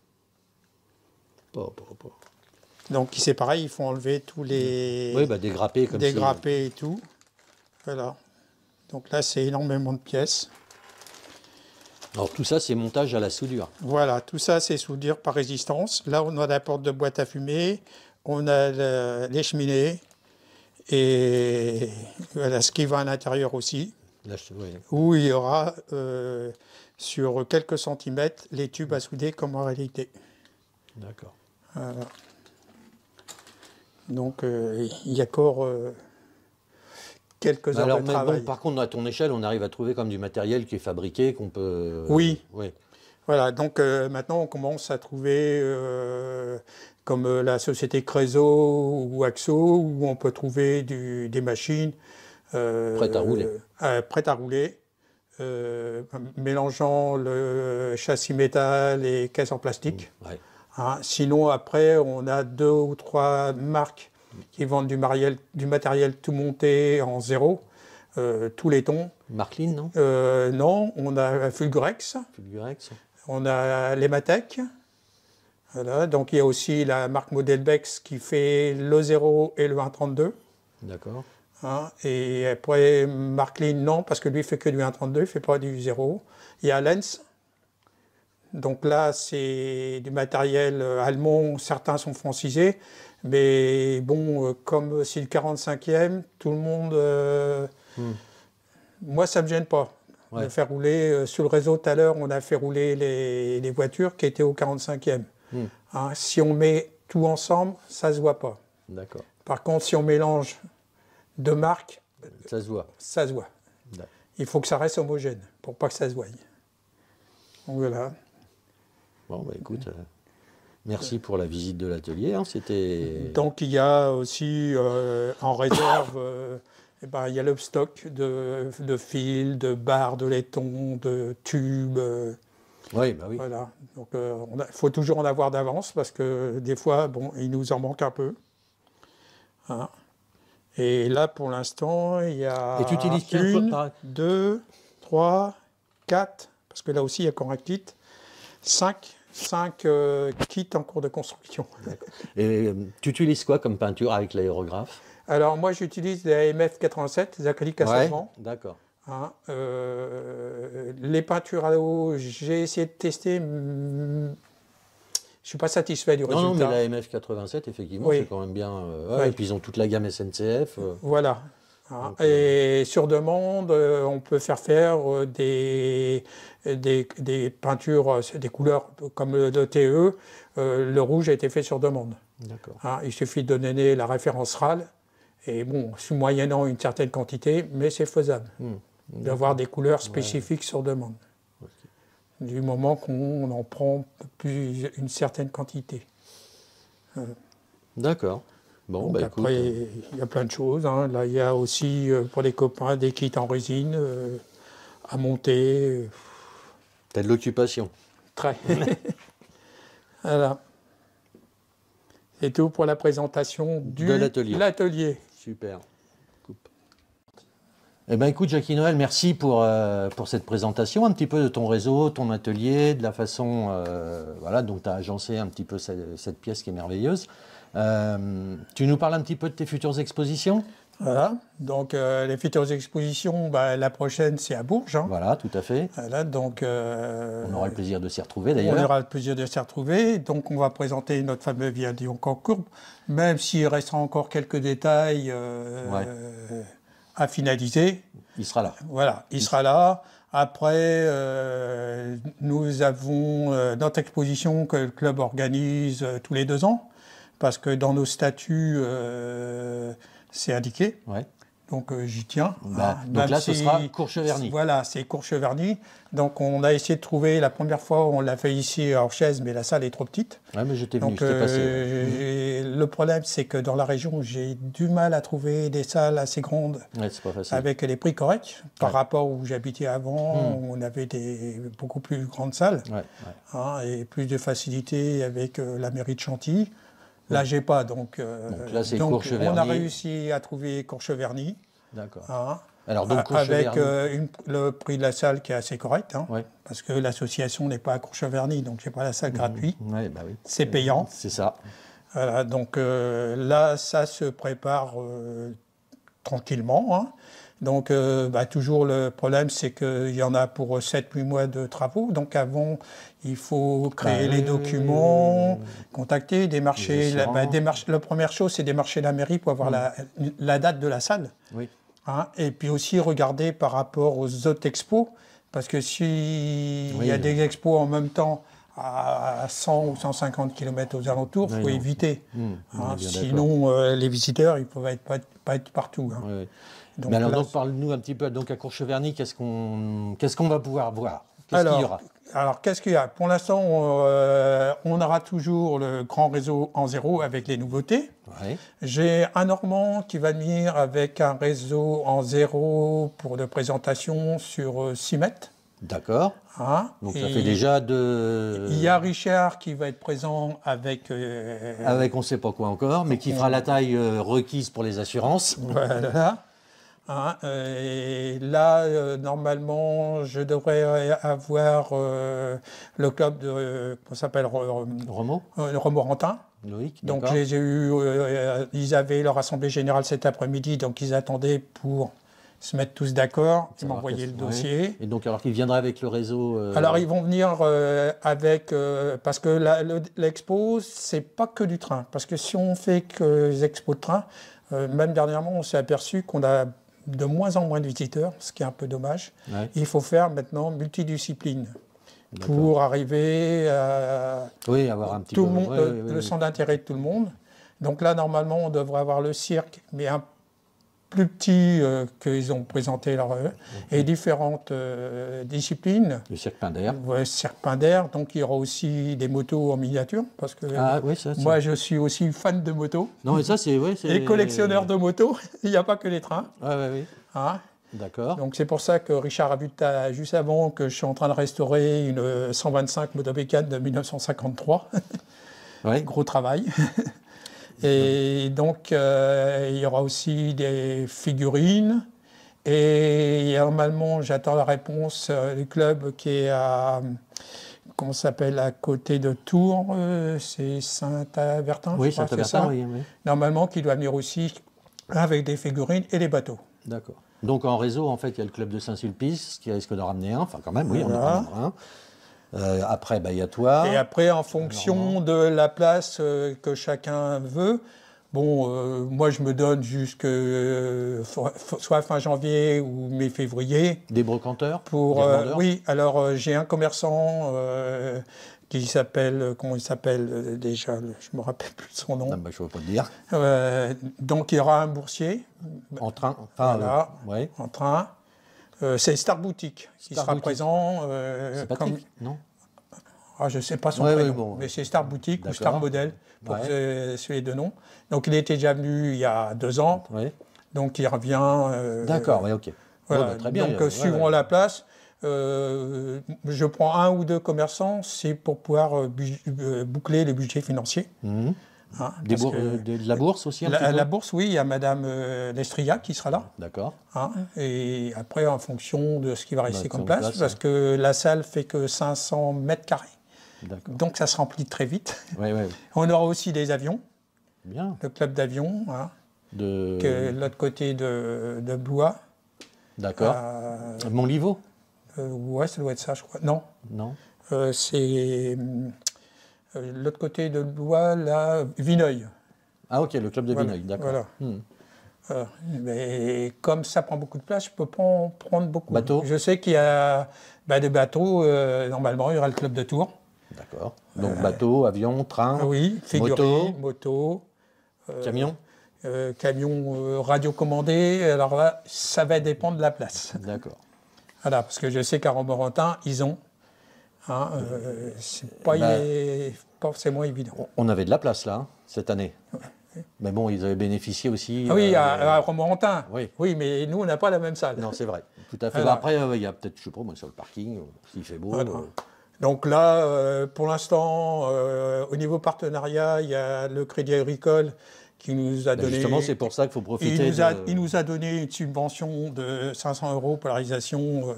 Donc c'est pareil, il faut enlever tous les... Oui, bah, dégrappés comme dégrappés et tout. Voilà. Donc là, c'est énormément de pièces. Alors tout ça, c'est montage à la soudure. Voilà, tout ça, c'est soudure par résistance. Là, on a la porte de boîte à fumer, on a les cheminées, et voilà, ce qui va à l'intérieur aussi. Là, Où il y aura, sur quelques centimètres, les tubes à souder comme en réalité. D'accord. Voilà. Donc, il y a encore quelques heures de travail. Bon, par contre, à ton échelle, on arrive à trouver comme du matériel qui est fabriqué, qu'on peut... Oui. Oui. Voilà, donc maintenant, on commence à trouver, comme la société Creso ou Axo, où on peut trouver des machines... prêtes à rouler. Prêtes à rouler. Mélangeant le châssis métal et caisse en plastique. Ouais. Hein, sinon, après, on a 2 ou 3 marques qui vendent du matériel tout monté en zéro, tous les tons. Marklin, non Non, on a Fulgurex. Fulgurex. On a l'Ematec. Voilà, donc il y a aussi la marque Modelbex qui fait le 0 et le 1,32. D'accord. Hein, et après, Marklin, non, parce que lui, il fait que du 1,32, il ne fait pas du 0. Il y a Lens. Donc là, c'est du matériel allemand, certains sont francisés, mais bon, comme c'est le 45e, tout le monde... Moi, ça ne me gêne pas de faire rouler. Sur le réseau, tout à l'heure, on a fait rouler les voitures qui étaient au 45e. Hein, si on met tout ensemble, ça ne se voit pas. D'accord. Par contre, si on mélange 2 marques, ça se voit. Ça se voit. Il faut que ça reste homogène pour pas que ça se voie. Donc voilà. Bon, bah écoute, merci pour la visite de l'atelier. Hein, c'était... Donc il y a aussi en réserve, il y a le stock de fils, de barres, de laiton, de tubes. Oui, bah oui. Voilà. Donc il faut toujours en avoir d'avance parce que des fois, bon, il nous en manque un peu. Hein. Et là, pour l'instant, il y a 1, 2, 3, 4, parce que là aussi, il y a Correctit, 5 kits en cours de construction. Et tu utilises quoi comme peinture avec l'aérographe? Alors, moi, j'utilise des AMF 87, des acryliques à solvant. D'accord. Hein, les peintures à l'eau, j'ai essayé de tester. Je ne suis pas satisfait du résultat. Non, mais la MF87, effectivement, c'est quand même bien. Et puis ils ont toute la gamme SNCF. Voilà. Hein, et sur demande, on peut faire des peintures, des couleurs comme le TE. Le rouge a été fait sur demande. D'accord. Hein, il suffit de donner la référence RAL. Et bon, moyennant une certaine quantité, mais c'est faisable. D'avoir des couleurs spécifiques sur demande. Okay. Du moment qu'on en prend une certaine quantité. D'accord. Bon, donc après, il y a plein de choses. Hein. Là, il y a aussi, pour les copains, des kits en résine à monter. T'as de l'occupation. Très. Voilà. C'est tout pour la présentation de l'atelier. Super. Eh bien, écoute, Jackie Noël, merci pour cette présentation, un petit peu de ton réseau, ton atelier, de la façon dont tu as agencé un petit peu cette pièce qui est merveilleuse. Tu nous parles un petit peu de tes futures expositions ? Voilà, donc les futures expositions, la prochaine c'est à Bourges. Hein. Voilà, tout à fait. Voilà, donc, on aura le plaisir de s'y retrouver d'ailleurs. On aura le plaisir de s'y retrouver, donc on va présenter notre fameux viaduc en courbe, même s'il restera encore quelques détails à finaliser. Il sera là. Voilà, il sera là. Après, nous avons notre exposition que le club organise tous les 2 ans, parce que dans nos statuts, c'est indiqué. Ouais. Donc j'y tiens. Donc là, ce sera Courcheverny. Voilà, c'est Courcheverny. Donc on a essayé de trouver, la première fois, on l'a fait ici à Orchaise, mais la salle est trop petite. Oui, mais j'étais venu, j'étais passé. Le problème, c'est que dans la région, j'ai du mal à trouver des salles assez grandes, c'est pas facile. avec des prix corrects. Par rapport où j'habitais avant, on avait beaucoup plus grandes salles, et plus de facilité avec la mairie de Chantilly. Là, j'ai pas, donc là, c'est Courcheverny. On a réussi à trouver Courcheverny. D'accord. Hein, alors, donc, avec le prix de la salle qui est assez correct, hein, parce que l'association n'est pas à Courcheverny, donc j'ai pas la salle gratuite. Oui. C'est payant. C'est ça. Voilà, donc là, ça se prépare tranquillement. Hein. Donc, toujours le problème, c'est qu'il y en a pour 7-8 mois de travaux. Donc, avant, il faut créer les documents, contacter, démarcher. La première chose, c'est démarcher la mairie pour avoir la date de la salle. Oui. Hein, et puis aussi regarder par rapport aux autres expos. Parce que s'il y a des expos en même temps à 100 ou 150 km aux alentours, il faut éviter. Sinon, les visiteurs, ils ne peuvent pas être partout. Hein. Oui. Donc, donc parle-nous un petit peu, donc à Courcheverny, qu'est-ce qu'on va pouvoir voir? Qu'est-ce qu'il y aura? Alors, qu'est-ce qu'il y a? Pour l'instant, on aura toujours le grand réseau en zéro avec les nouveautés. Ouais. J'ai un Normand qui va venir avec un réseau en zéro pour de présentation sur 6 mètres. D'accord. Hein, donc ça fait déjà de... Il y a Richard qui va être présent avec... avec on ne sait pas quoi encore, mais qui fera la taille requise pour les assurances. Voilà. Hein, et là, normalement, je devrais avoir le club de... comment s'appelle Romorantin. Loïc, donc j'ai eu... ils avaient leur assemblée générale cet après-midi, donc ils attendaient pour se mettre tous d'accord, ils m'envoyaient le dossier. Et donc, alors qu'ils viendraient avec le réseau... Alors, ils vont venir avec... parce que l'expo, c'est pas que du train. Parce que si on fait que les expos de train, même dernièrement, on s'est aperçu qu'on a de moins en moins de visiteurs, ce qui est un peu dommage. Ouais. Il faut faire maintenant multidiscipline pour arriver à... Oui, avoir un petit peu... le centre d'intérêt de tout le monde. Donc là, normalement, on devrait avoir le cirque, mais un plus petit qu'ils ont présenté et différentes disciplines. Le cirque Pinder. Oui, cirque Pinder. Donc il y aura aussi des motos en miniature, parce que moi je suis aussi fan de motos. Non, mais ça c'est... Et collectionneur de motos, il n'y a pas que les trains. Oui. Hein? D'accord. Donc c'est pour ça que Richard a vu juste avant que je suis en train de restaurer une 125 motobécane de 1953. Ouais. Gros travail. Et donc, il y aura aussi des figurines. Et normalement, j'attends la réponse du club qui est à, comment ça s'appelle, à côté de Tours, c'est Saint-Avertin. Oui, Saint-Avertin, oui. Normalement, qui doit venir aussi avec des figurines et des bateaux. D'accord. Donc en réseau, en fait, il y a le club de Saint-Sulpice qui risque d'en ramener un. Enfin, quand même, oui, on en ramènera un. Après, il y a toi. Et après, en fonction de la place que chacun veut, bon, moi, je me donne soit fin janvier ou mi-février. Des brocanteurs oui, alors j'ai un commerçant qui s'appelle, comment il s'appelle déjà, je ne me rappelle plus de son nom. Ah bah, je ne peux pas te dire. Donc il y aura un boursier. En train. Voilà, ouais. en train. C'est Star Boutique qui sera présent. C'est Patrick, non? Je ne sais pas son prénom, mais c'est Star Boutique ou Star Model, pour ces deux noms. Donc il était déjà venu il y a 2 ans, donc il revient. D'accord, oui, ok. Voilà. Très bien. Donc suivant la place, je prends 1 ou 2 commerçants, c'est pour pouvoir boucler les budgets financiers. Mmh. Hein, de la bourse aussi la bourse, oui, il y a Madame Lestria qui sera là. D'accord. Hein, et après, en fonction de ce qui va rester comme place, parce que la salle fait que 500 mètres carrés. Donc ça se remplit très vite. Ouais, ouais. On aura aussi des avions. Bien. Le club d'avions, hein, de l'autre côté de Blois. D'accord. Montlivaud. Ouais, ça doit être ça, je crois. Non. Non. C'est l'autre côté de Blois, là, Vineuil. Ah ok, le club de Vineuil, d'accord. Voilà. Mais comme ça prend beaucoup de place, je ne peux pas en prendre beaucoup. Bateaux. Je sais qu'il y a des bateaux, normalement, il y aura le club de Tours. D'accord. Donc bateau, avion, train, oui, moto, camion. Camion radiocommandé. Alors là, ça va dépendre de la place. D'accord. Voilà, parce que je sais qu'à Romorantin, ils ont. Hein, c'est pas forcément évident. On avait de la place là, hein, cette année. Mais bon, ils avaient bénéficié aussi. Ah oui, à Romorantin. Oui, mais nous, on n'a pas la même salle. Non, c'est vrai. Tout à fait. Bah, après, il y a peut-être, je sais pas, moi, sur le parking, s'il fait beau. Voilà. Donc là, pour l'instant, au niveau partenariat, il y a le Crédit Agricole qui nous a donné... Justement, c'est pour ça qu'il faut profiter. Il nous a donné une subvention de 500 € pour la réalisation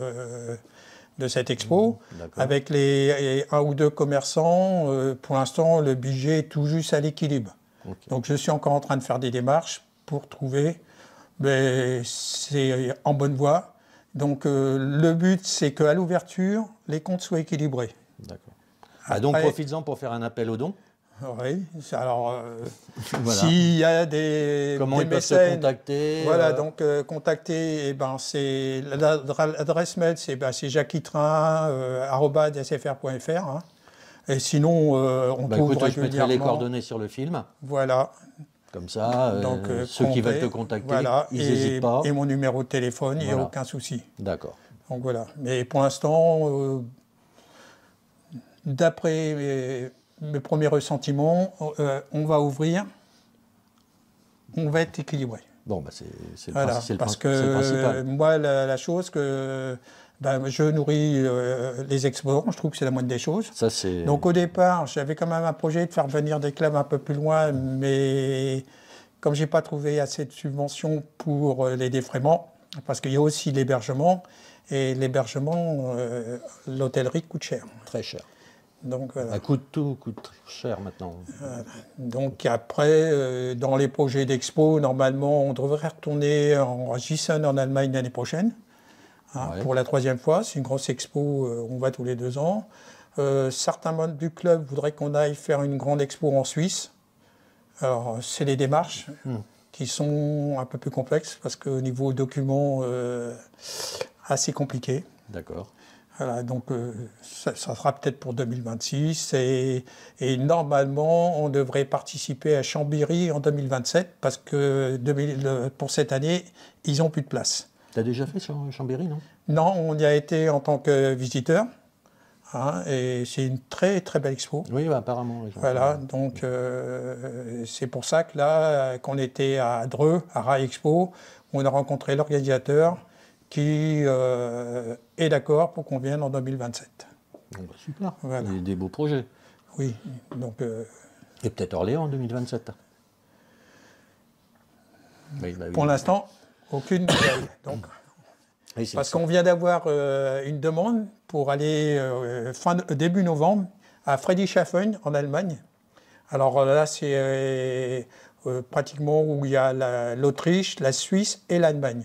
de cette expo. Avec les 1 ou 2 commerçants, pour l'instant, le budget est tout juste à l'équilibre. Okay. Donc je suis encore en train de faire des démarches pour trouver, mais c'est en bonne voie. Donc le but, c'est qu'à l'ouverture, les comptes soient équilibrés. D'accord. Donc profites-en pour faire un appel aux dons. Oui, alors voilà. S'il y a des comment ils mécènes, peuvent te contacter. Voilà, donc contacter, c'est l'adresse mail, c'est jacquitrain@sfr.fr. Hein. Et sinon, on trouve régulièrement. Je mettrai les coordonnées sur le film. Voilà. Comme ça, donc, ceux qui veulent te contacter, ils n'hésitent pas. Et mon numéro de téléphone, il n'y a aucun souci. D'accord. Donc voilà. Mais pour l'instant, d'après mes premiers ressentiments, on va ouvrir, on va être équilibré. Bon, bah c'est le principal. Parce que moi, la chose que... je nourris les exposants, je trouve que c'est la moindre des choses. Ça, donc au départ, j'avais quand même un projet de faire venir des clubs un peu plus loin, mais comme je n'ai pas trouvé assez de subventions pour les défraiements, parce qu'il y a aussi l'hébergement, et l'hébergement, l'hôtellerie coûte cher. Très cher. Donc, tout coûte cher maintenant. Donc après, dans les projets d'expo, normalement, on devrait retourner en Gießen en Allemagne l'année prochaine. Pour la 3e fois, c'est une grosse expo, on va tous les 2 ans. Certains membres du club voudraient qu'on aille faire une grande expo en Suisse. Alors, c'est des démarches qui sont un peu plus complexes parce qu'au niveau documents, assez compliqué. D'accord. Voilà, donc ça sera peut-être pour 2026 et normalement, on devrait participer à Chambéry en 2027 parce que pour cette année, ils n'ont plus de place. Tu as déjà fait Chambéry, non? Non, on y a été en tant que visiteur. Hein, et c'est une très très belle expo. Oui, apparemment. Voilà, donc c'est pour ça que là, qu'on était à Dreux, à Rai Expo, on a rencontré l'organisateur qui est d'accord pour qu'on vienne en 2027. Bon, bah, super, voilà. Des beaux projets. Oui, donc... Et peut-être Orléans en 2027. Oui, pour l'instant, aucune nouvelle. Donc, parce qu'on vient d'avoir une demande pour aller début novembre à Friedrichshafen en Allemagne. Alors là, c'est pratiquement où il y a l'Autriche, la Suisse et l'Allemagne.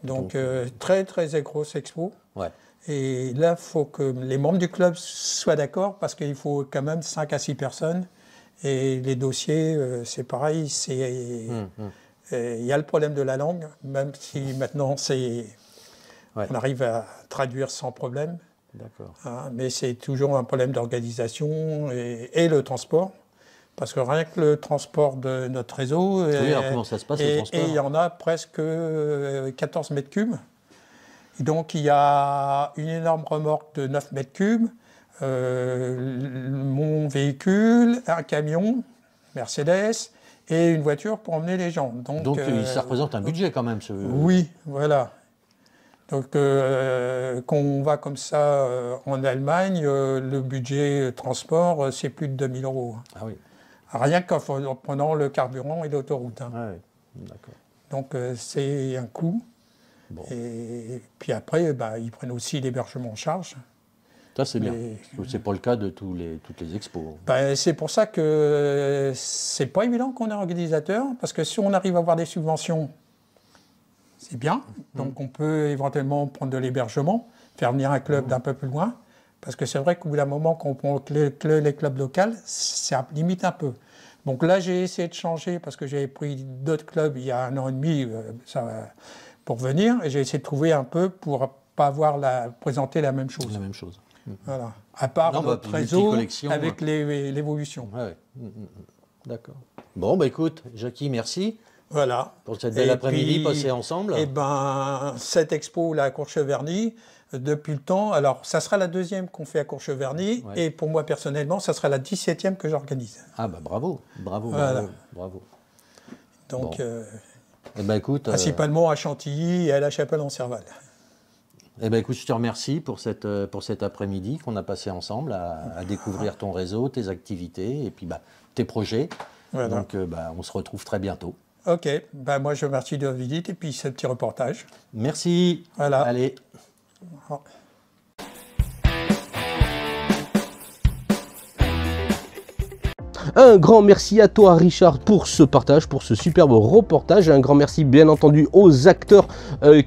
Donc, très grosse expo. Ouais. Et là, il faut que les membres du club soient d'accord parce qu'il faut quand même 5 à 6 personnes. Et les dossiers, c'est pareil. Il y a le problème de la langue, même si maintenant on arrive à traduire sans problème. D'accord. Hein, mais c'est toujours un problème d'organisation et le transport. Parce que rien que le transport de notre réseau, oui, alors comment ça se passe, le transport ? Et il y en a presque 14 mètres cubes. Et donc il y a une énorme remorque de 9 mètres cubes, mon véhicule, un camion, Mercedes, et une voiture pour emmener les gens. Donc ça représente un budget quand même. Oui, voilà. Donc quand on va comme ça en Allemagne, le budget transport, c'est plus de 2000 €. Ah oui. Rien qu'en prenant le carburant et l'autoroute. Hein. Ah oui, d'accord. Donc c'est un coût. Bon. Et puis après, ils prennent aussi l'hébergement en charge. Ça c'est bien. C'est pas le cas de toutes les expos. C'est pour ça que c'est pas évident qu'on est organisateur, parce que si on arrive à avoir des subventions, c'est bien. Donc on peut éventuellement prendre de l'hébergement, faire venir un club d'un peu plus loin. Parce que c'est vrai qu'au bout d'un moment, quand on prend les clubs locaux, ça limite un peu. Donc là, j'ai essayé de changer parce que j'avais pris d'autres clubs il y a 1 an et demi pour venir. Et j'ai essayé de trouver un peu pour pas présenter la même chose. La même chose. Voilà. À part notre réseau avec l'évolution. Ouais. D'accord. Bon, écoute, Jackie, merci. Voilà. Pour cette belle après-midi passée ensemble. Et cette expo là à Courcheverny, depuis le temps, alors ça sera la 2e qu'on fait à Courcheverny, et pour moi personnellement, ça sera la 17e que j'organise. Ah bravo. Voilà. Bravo. Donc, écoute, principalement à Chantilly et à la Chapelle en Serval. Écoute, je te remercie pour cet après-midi qu'on a passé ensemble à découvrir ton réseau, tes activités et puis tes projets. Voilà. Donc on se retrouve très bientôt. Ok, moi je vous remercie de votre visite et puis ce petit reportage. Merci. Voilà. Allez. Un grand merci à toi Richard pour ce partage, pour ce superbe reportage. Un grand merci bien entendu aux acteurs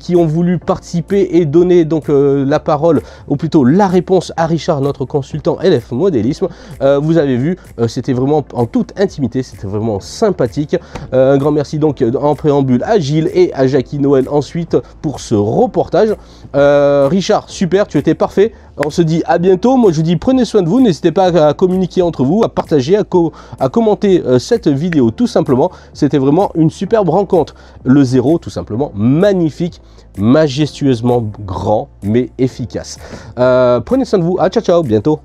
qui ont voulu participer et donner donc la parole, ou plutôt la réponse à Richard, notre consultant LF Modélisme. Vous avez vu, c'était vraiment en toute intimité, c'était vraiment sympathique. Un grand merci donc en préambule à Gilles et à Jackie Noël ensuite pour ce reportage. Richard, super, tu étais parfait. On se dit à bientôt. Moi je vous dis prenez soin de vous, n'hésitez pas à communiquer entre vous, à partager, à commenter cette vidéo tout simplement. C'était vraiment une superbe rencontre. Le 0 tout simplement magnifique, majestueusement grand mais efficace. Prenez soin de vous, à ciao ciao, bientôt.